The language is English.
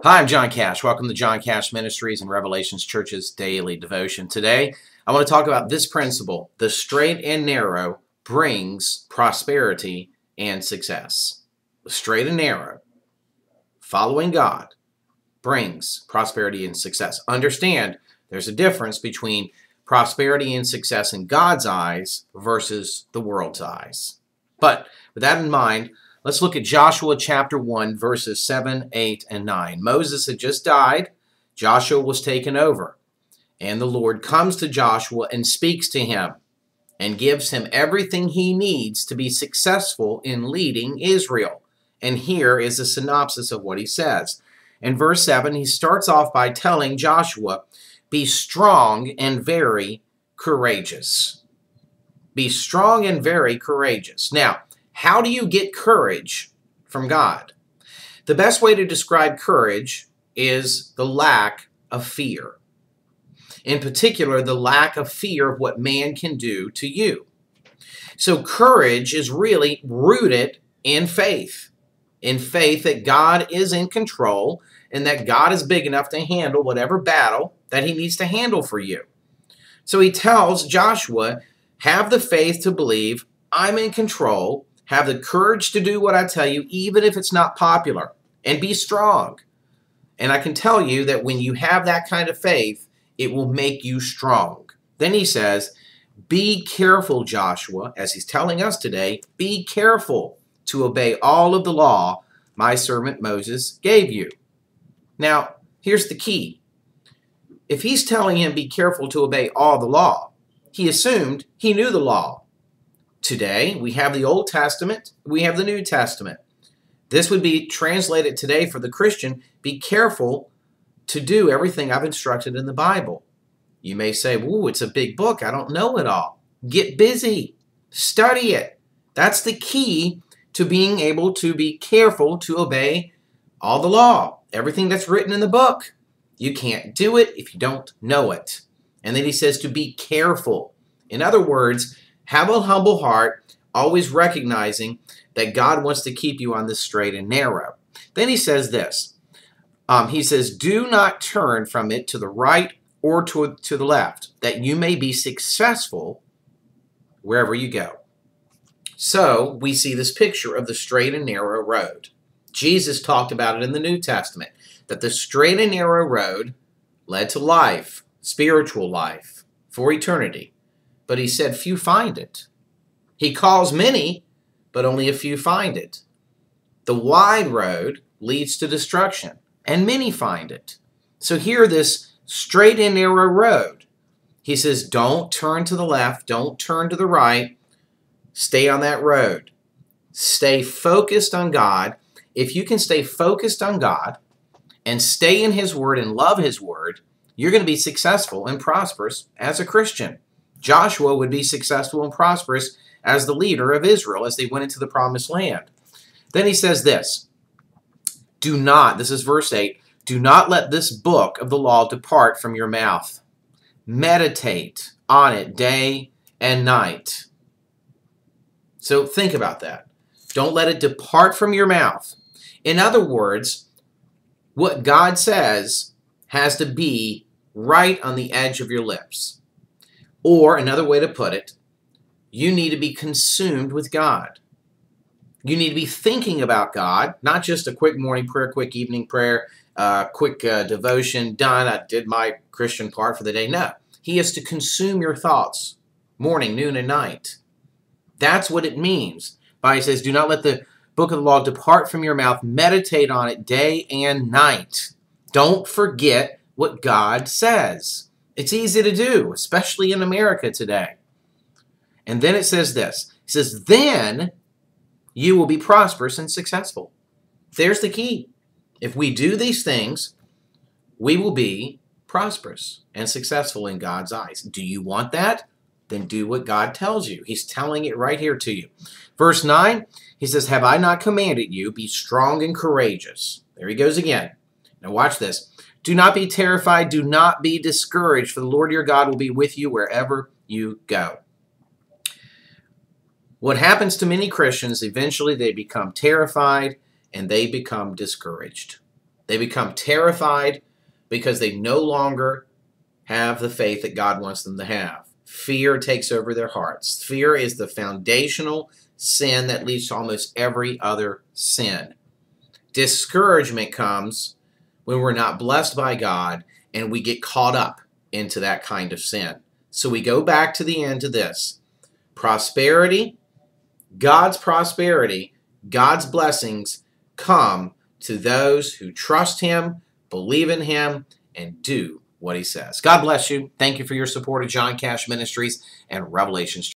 Hi, I'm John Cash. Welcome to John Cash Ministries and Revelations Church's Daily Devotion. Today, I want to talk about this principle. The straight and narrow brings prosperity and success. The straight and narrow, following God, brings prosperity and success. Understand, there's a difference between prosperity and success in God's eyes versus the world's eyes. But with that in mind, let's look at Joshua chapter 1, verses 7, 8, and 9. Moses had just died. Joshua was taken over. And the Lord comes to Joshua and speaks to him and gives him everything he needs to be successful in leading Israel. And here is a synopsis of what he says. In verse 7, he starts off by telling Joshua, "Be strong and very courageous." Be strong and very courageous. Now, how do you get courage from God? The best way to describe courage is the lack of fear. In particular, the lack of fear of what man can do to you. So courage is really rooted in faith that God is in control and that God is big enough to handle whatever battle that he needs to handle for you. So he tells Joshua, have the faith to believe I'm in control, have the courage to do what I tell you, even if it's not popular, and be strong. And I can tell you that when you have that kind of faith, it will make you strong. Then he says, be careful, Joshua, as he's telling us today, be careful to obey all of the law my servant Moses gave you. Now, here's the key. If he's telling him be careful to obey all the law, he assumed he knew the law. Today, we have the Old Testament, we have the New Testament. This would be translated today for the Christian, be careful to do everything I've instructed in the Bible. You may say, "Ooh, it's a big book, I don't know it all." Get busy, study it. That's the key to being able to be careful to obey all the law, everything that's written in the book. You can't do it if you don't know it. And then he says to be careful. In other words, have a humble heart, always recognizing that God wants to keep you on the straight and narrow. Then he says this. He says, do not turn from it to the right or to the left, that you may be successful wherever you go. So we see this picture of the straight and narrow road. Jesus talked about it in the New Testament, that the straight and narrow road led to life, spiritual life, for eternity. But he said few find it. He calls many, but only a few find it. The wide road leads to destruction, and many find it. So here, this straight and narrow road, he says, don't turn to the left, don't turn to the right, stay on that road. Stay focused on God. If you can stay focused on God and stay in his word and love his word, you're going to be successful and prosperous as a Christian. Joshua would be successful and prosperous as the leader of Israel as they went into the promised land. Then he says this, do not, this is verse 8, do not let this book of the law depart from your mouth. Meditate on it day and night. So think about that. Don't let it depart from your mouth. In other words, what God says has to be right on the edge of your lips. Or another way to put it, you need to be consumed with God. You need to be thinking about God, not just a quick morning prayer, quick evening prayer, quick devotion, done, I did my Christian part for the day. No, he is to consume your thoughts morning, noon, and night. That's what it means. He says, do not let the book of the law depart from your mouth. Meditate on it day and night. Don't forget what God says. It's easy to do, especially in America today. And then it says this. It says, then you will be prosperous and successful. There's the key. If we do these things, we will be prosperous and successful in God's eyes. Do you want that? Then do what God tells you. He's telling it right here to you. Verse 9, he says, have I not commanded you, be strong and courageous? There he goes again. Now watch this. Do not be terrified. Do not be discouraged, for the Lord your God will be with you wherever you go. What happens to many Christians, eventually they become terrified and they become discouraged. They become terrified because they no longer have the faith that God wants them to have. Fear takes over their hearts. Fear is the foundational sin that leads to almost every other sin. Discouragement comes when we're not blessed by God and we get caught up into that kind of sin. So we go back to the end of this. Prosperity, God's blessings come to those who trust Him, believe in Him, and do what He says. God bless you. Thank you for your support of John Cash Ministries and Revelations